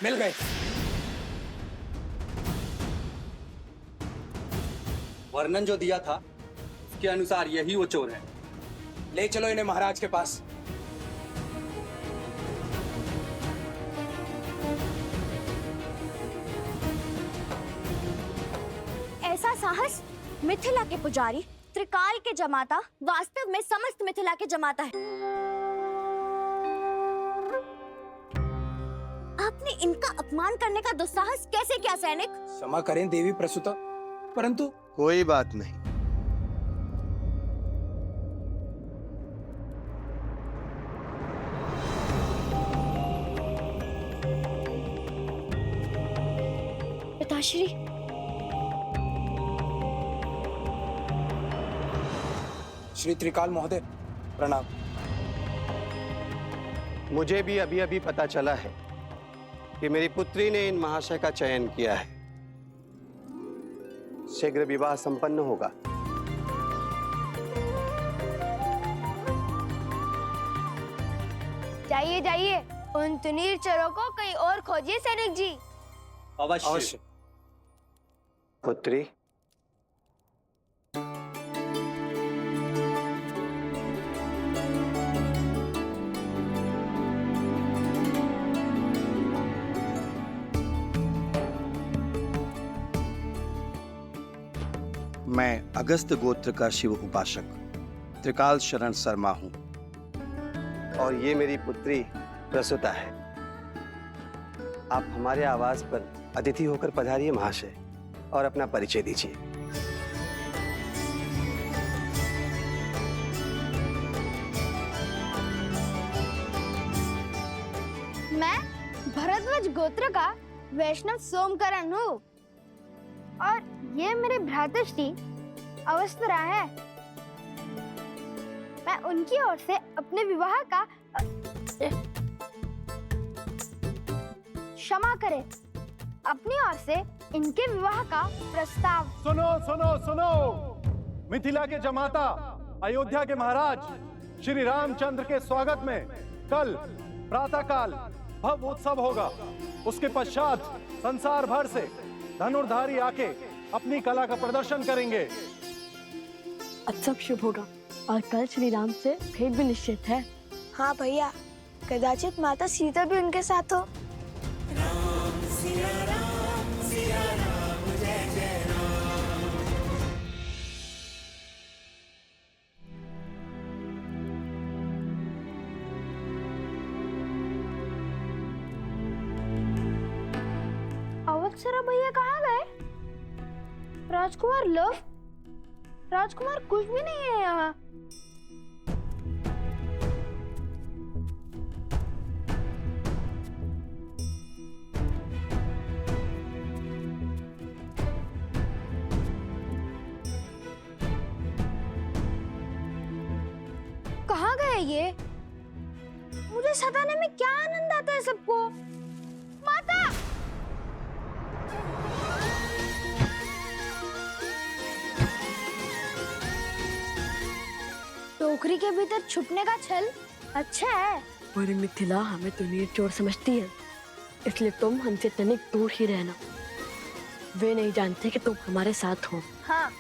मिल गए। वर्णन जो दिया था उसके अनुसार यही वो चोर है। ले चलो इन्हें महाराज के पास। ऐसा साहस मिथिला के पुजारी, त्रिकाल के जमाता, वास्तव में समस्त मिथिला के जमाता है। आपने इनका अपमान करने का दुस्साहस कैसे किया सैनिक? क्षमा करें देवी प्रसूता, परंतु कोई बात नहीं। पिताश्री, श्री त्रिकाल महोदय प्रणाम। मुझे भी अभी अभी पता चला है कि मेरी पुत्री ने इन महाशय का चयन किया है। शीघ्र विवाह संपन्न होगा। जाइए जाइए, उन तुनीर चोरों को कहीं और खोजिए सैनिक जी। अवश्य। पुत्री, मैं अगस्त गोत्र का शिव उपासक त्रिकाल शरण शर्मा हूं और ये मेरी पुत्री प्रसूता है। आप हमारे आवास पर अतिथि होकर पधारिए महाशय और अपना परिचय दीजिए। मैं भरद्वाज गोत्र का वैष्णव सोमकरण हूँ और ये मेरे भ्रातृश्री अवस्त्रा है। मैं उनकी ओर से अपने विवाह का क्षमा करें, अपनी ओर से इनके विवाह का प्रस्ताव। सुनो सुनो सुनो, मिथिला के जमाता, अयोध्या के महाराज श्री रामचंद्र के स्वागत में कल प्रातःकाल भव्य उत्सव होगा। उसके पश्चात संसार भर से धनुर्धारी आके अपनी कला का प्रदर्शन करेंगे। अब सब शुभ होगा और कल श्री राम से भेंट भी निश्चित है। हाँ भैया, कदाचित माता सीता भी उनके साथ हो। अवत्सरा भैया कहाँ गए? राजकुमार लव, राजकुमार कुछ भी नहीं है यहाँ। कहाँ गए ये? मुझे सताने में क्या आनंद आता है सबको। माता! टोकरी के भीतर छुपने का छल अच्छा है। और मिथिला हमें तुनीर चोर समझती है, इसलिए तुम हमसे तनिक दूर ही रहना। वे नहीं जानते कि तुम हमारे साथ हो। हाँ,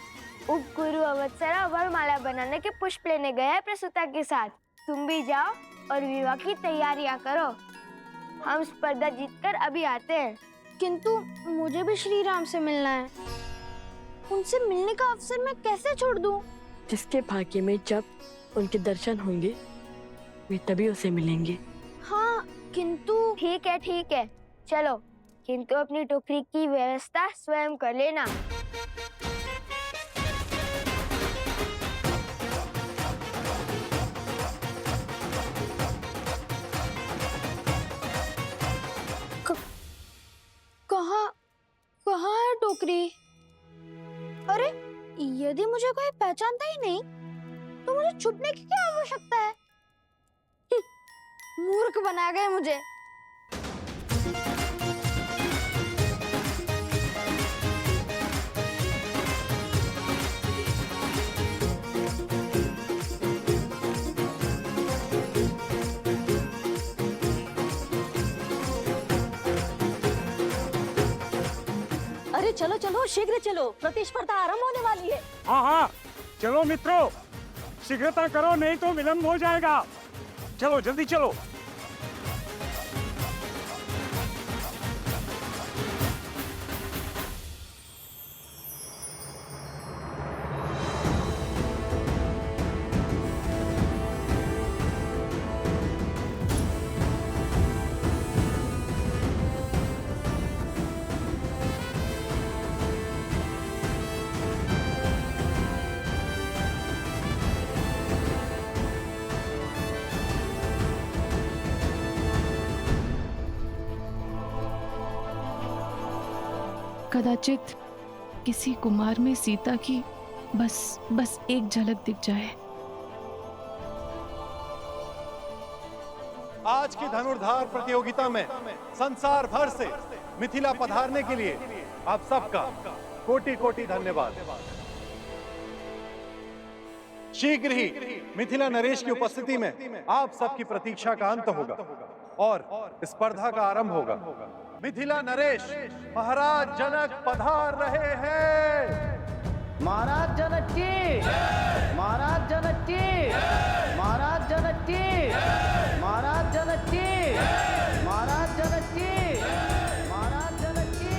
उपगुरु अवत्सरा वरमाला बनाने के पुष्प लेने गए हैं प्रसूता के साथ। तुम भी जाओ और विवाह की तैयारियां करो। हम स्पर्धा जीतकर अभी आते हैं। किंतु मुझे भी श्री राम से मिलना है। उनसे मिलने का अवसर मैं कैसे छोड़ दूं? जिसके भाग्य में जब उनके दर्शन होंगे वे तभी उसे मिलेंगे। हाँ, किंतु ठीक है, चलो, किंतु अपनी टोकरी की व्यवस्था स्वयं कर लेना। कहाँ है टोकरी? अरे, यदि मुझे कोई पहचानता ही नहीं तो मुझे छुपने की क्या आवश्यकता है? मूर्ख बना गए मुझे। अरे चलो चलो शीघ्र चलो, प्रतिस्पर्धा आरंभ होने वाली है। हाँ हाँ, चलो मित्रों, शीघ्रता करो नहीं तो विलंब हो जाएगा। चलो जल्दी चलो। कदाचित किसी कुमार में सीता की बस एक झलक दिख जाए। आज की धनुर्धार प्रतियोगिता में संसार भर से मिथिला पधारने के लिए आप सबका कोटि कोटि धन्यवाद। शीघ्र ही मिथिला नरेश की उपस्थिति में आप सबकी प्रतीक्षा का अंत होगा और स्पर्धा का आरंभ होगा। मिथिला नरेश महाराज जनक पधार रहे हैं। महाराज जनक की, महाराज जनक की, महाराज जनक की, महाराज जनक की, महाराज जनक की, महाराज जनक की।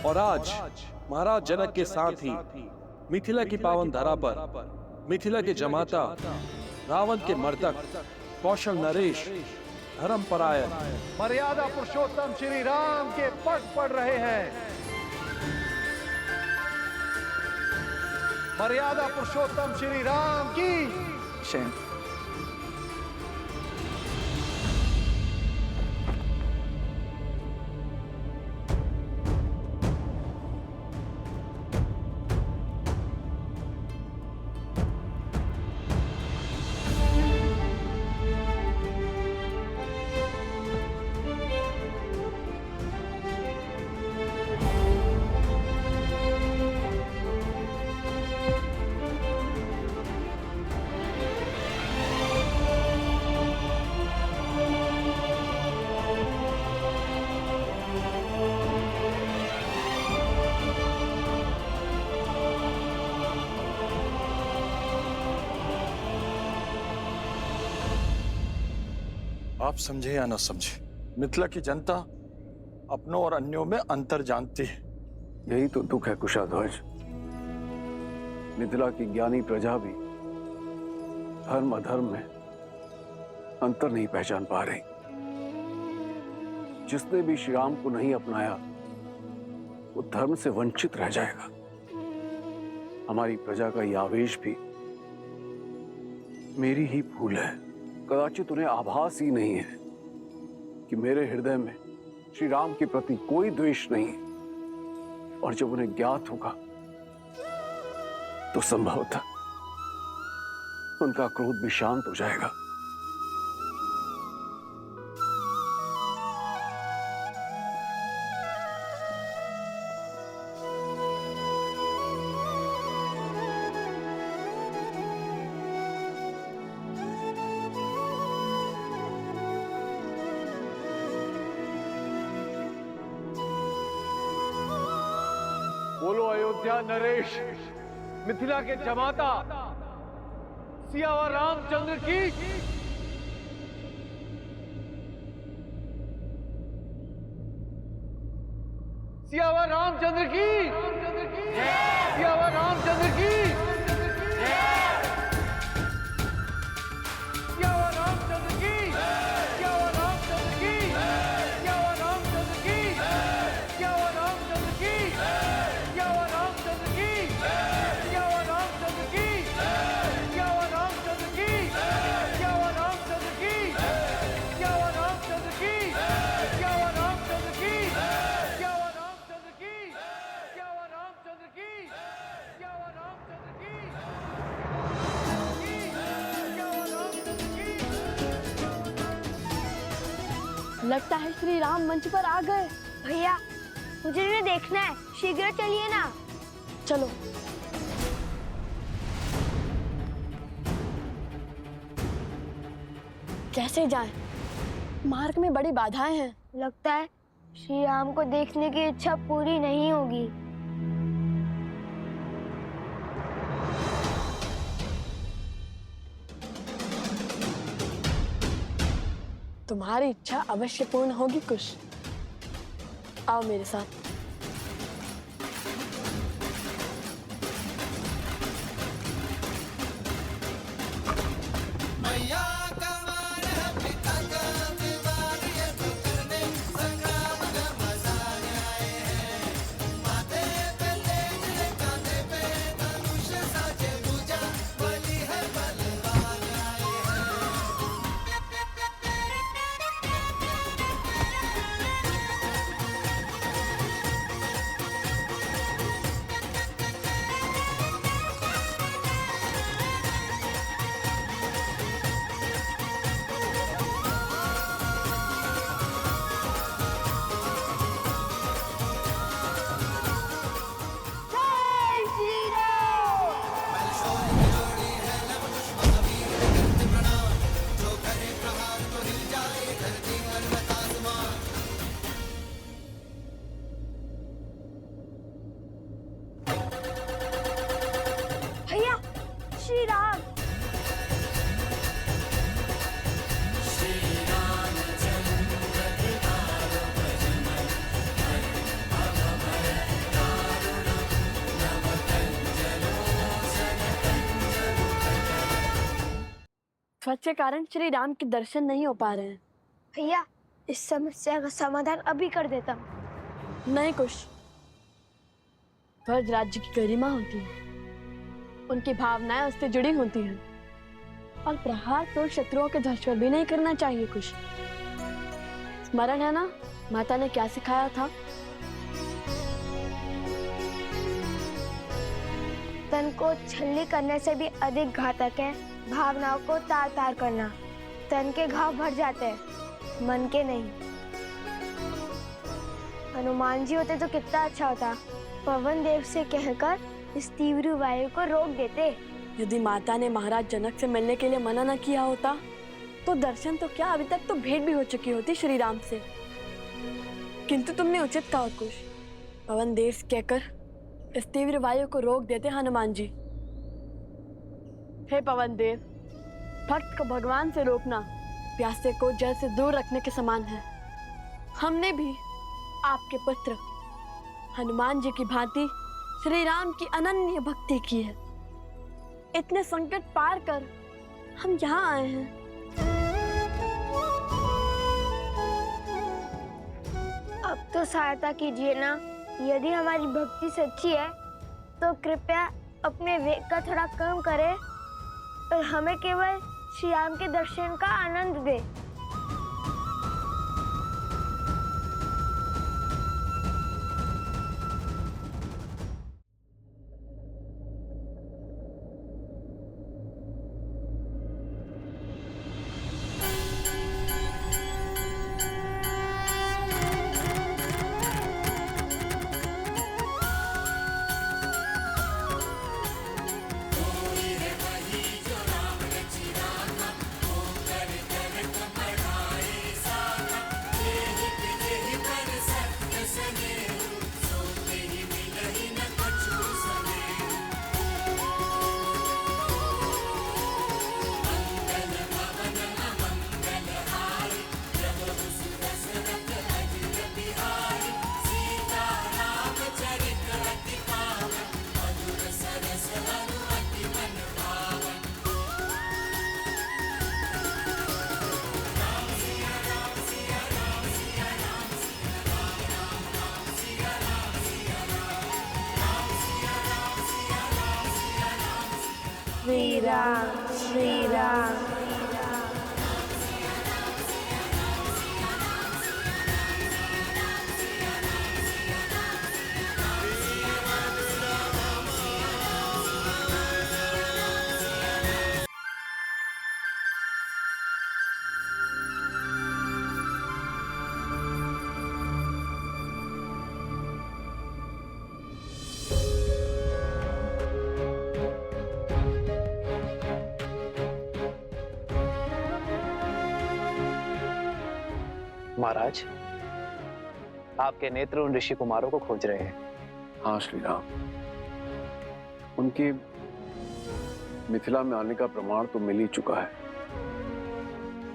और आज महाराज जनक के साथ ही मिथिला की पावन धरा पर मिथिला के जमाता, रावण के मर्दक कौशल नरेश, धर्मपरायण, मर्यादा पुरुषोत्तम श्री राम के पट पड़ रहे हैं। मर्यादा पुरुषोत्तम श्री राम की शयन। आप समझे या न समझे, मिथिला की जनता अपनों और अन्यों में अंतर जानती है। यही तो दुख है कुशाध्वज। मिथिला की ज्ञानी प्रजा भी धर्म अधर्म में अंतर नहीं पहचान पा रही। जिसने भी श्री राम को नहीं अपनाया वो धर्म से वंचित रह जाएगा। हमारी प्रजा का यह आवेश भी मेरी ही भूल है। कदाचित उन्हें आभास ही नहीं है कि मेरे हृदय में श्री राम के प्रति कोई द्वेष नहीं, और जब उन्हें ज्ञात होगा तो संभवतः उनका क्रोध भी शांत हो जाएगा। बोलो अयोध्या नरेश, मिथिला के जमाता सियावर रामचंद्र की। सियावर रामचंद्र की, सियावर रामचंद्र की, सियावर रामचंद्र की, सियावर रामचंद्र की, सियावर रामचंद्र की, सियावर रामचंद्र की, सियावर रामचंद्र की, सियावर रामचंद्र की, सियावर रामचंद्र की, सियावर रामचंद्र की, सियावर रामचंद्र की, सियावर रामचंद्र की, सियावर रामचंद्र की, सियावर रामचंद्र की, लगता है श्री राम मंच पर आ गए। भैया मुझे उन्हें देखना है, शीघ्र चलिए ना। चलो। कैसे जाएं? मार्ग में बड़ी बाधाएं हैं। लगता है श्री राम को देखने की इच्छा पूरी नहीं होगी। तुम्हारी इच्छा अवश्य पूर्ण होगी कुश। आओ मेरे साथ। श्री राम। ध्वज के कारण श्री राम के दर्शन नहीं हो पा रहे हैं। भैया इस समस्या का समाधान अभी कर देता हूँ। नहीं कुश, ध्वज राज्य की गरिमा होती है, उनकी भावनाएं उससे जुड़ी होती हैं, और प्रहार तो शत्रुओं के ध्वज पर भी नहीं करना चाहिए कुश। स्मरण है ना माता ने क्या सिखाया था? तन को छल्ली करने से भी अधिक घातक है भावनाओं को तार तार करना। तन के घाव भर जाते हैं, मन के नहीं। हनुमान जी होते तो कितना अच्छा होता। पवन देव से कहकर इस तीव्र वायु को रोक देते। यदि माता ने महाराज जनक से मिलने के लिए मना न किया होता तो दर्शन तो क्या, अभी तक तो भेंट भी हो चुकी होती श्री राम से। किंतु तुमने उचित कहा कुश, पवन देव से कहकर इस तीव्र वायु को रोक देते हनुमान जी। हे पवन देव, भक्त को भगवान से रोकना प्यासे को जल से दूर रखने के समान है। हमने भी आपके पुत्र हनुमान जी की भांति श्री राम की अनन्य भक्ति की है। इतने संकट पार कर हम यहाँ आए हैं। अब तो सहायता कीजिए ना। यदि हमारी भक्ति सच्ची है तो कृपया अपने वेग का थोड़ा कम करें और हमें केवल श्री राम के दर्शन का आनंद दे। श्री राम श्री राम। महाराज, आपके नेत्र उन ऋषि कुमारों को खोज रहे हैं। हाँ श्री राम, उनके मिथिला में आने का प्रमाण तो मिल ही चुका है।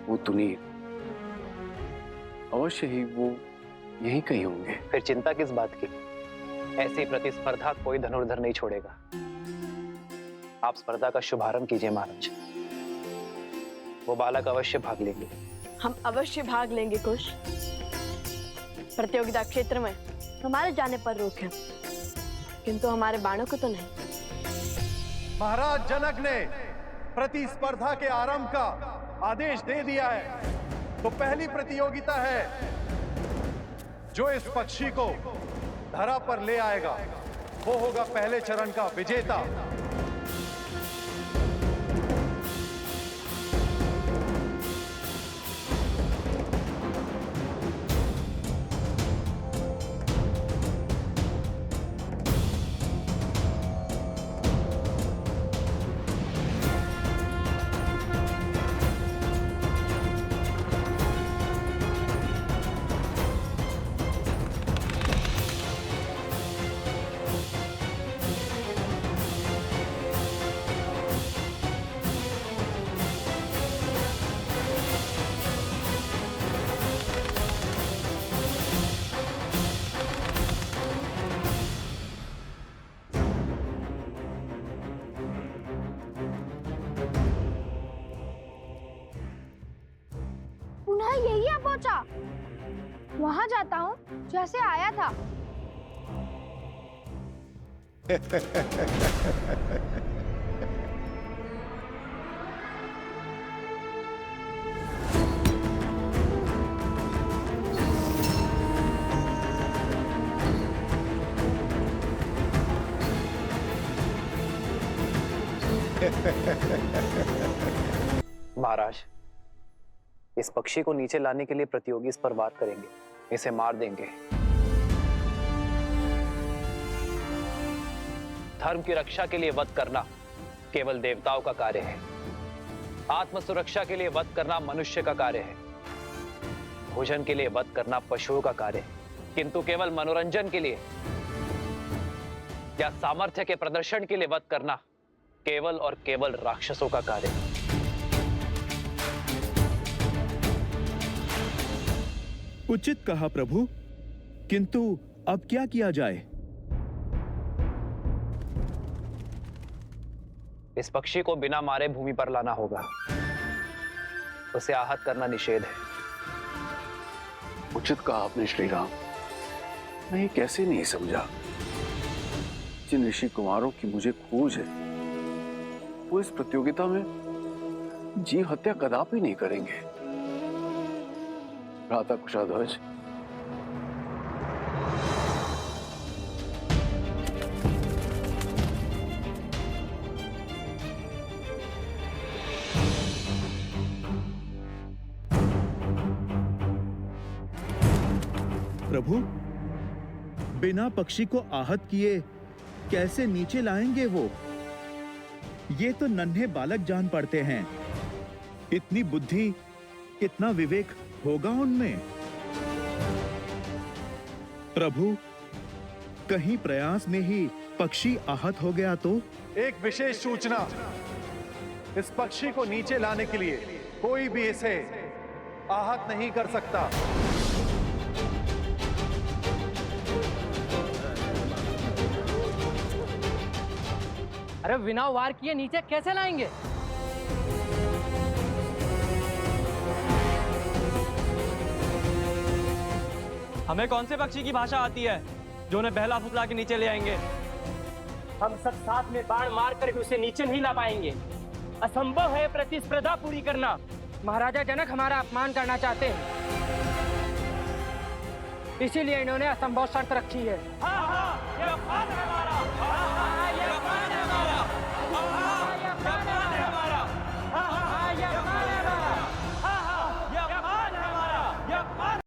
वो तुनीर, अवश्य ही वो यहीं कहीं होंगे। फिर चिंता किस बात की? ऐसी प्रतिस्पर्धा कोई धनुर्धर नहीं छोड़ेगा। आप स्पर्धा का शुभारंभ कीजिए महाराज। वो बालक अवश्य भाग लेंगे। हम अवश्य भाग लेंगे कुश। प्रतियोगिता क्षेत्र में हमारे जाने पर रोक है, किंतु हमारे बाणों को तो नहीं। महाराज जनक ने प्रतिस्पर्धा के आरंभ का आदेश दे दिया है, तो पहली प्रतियोगिता है जो इस पक्षी को धरा पर ले आएगा वो होगा पहले चरण का विजेता। पुनः यही आ पहुंचा। वहां जाता हूँ जैसे आया था। महाराज, इस पक्षी को नीचे लाने के लिए प्रतियोगी इस पर वार करेंगे, इसे मार देंगे। धर्म की रक्षा के लिए वध करना केवल देवताओं का कार्य है। आत्म सुरक्षा के लिए वध करना मनुष्य का कार्य है। भोजन के लिए वध करना पशुओं का कार्य है, किंतु केवल मनोरंजन के लिए या सामर्थ्य के प्रदर्शन के लिए वध करना केवल और केवल राक्षसों का कार्य है। उचित कहा प्रभु, किंतु अब क्या किया जाए? इस पक्षी को बिना मारे भूमि पर लाना होगा। उसे आहत करना निषेध है। उचित कहा आपने श्री राम। मैं ये कैसे नहीं समझा। जिन ऋषि कुमारों की मुझे खोज है वो इस प्रतियोगिता में जीव हत्या कदापि नहीं करेंगे। भ्राता कुशाध्वज, प्रभु, बिना पक्षी को आहत किए कैसे नीचे लाएंगे वो? ये तो नन्हे बालक जान पड़ते हैं। इतनी बुद्धि, इतना विवेक होगा उनमें? प्रभु, कहीं प्रयास में ही पक्षी आहत हो गया तो? एक विशेष सूचना, इस पक्षी को नीचे लाने के लिए कोई भी इसे आहत नहीं कर सकता। अरे बिना वार किए नीचे कैसे लाएंगे? हमें कौन से पक्षी की भाषा आती है जो उन्हें बहला फुसला के नीचे ले आएंगे? हम सब साथ में बाण मार कर भी उसे नीचे नहीं ला पाएंगे। असंभव है प्रतिस्पर्धा पूरी करना। महाराजा जनक हमारा अपमान करना चाहते हैं, इसीलिए इन्होंने असंभव शर्त रखी है। हाँ हाँ।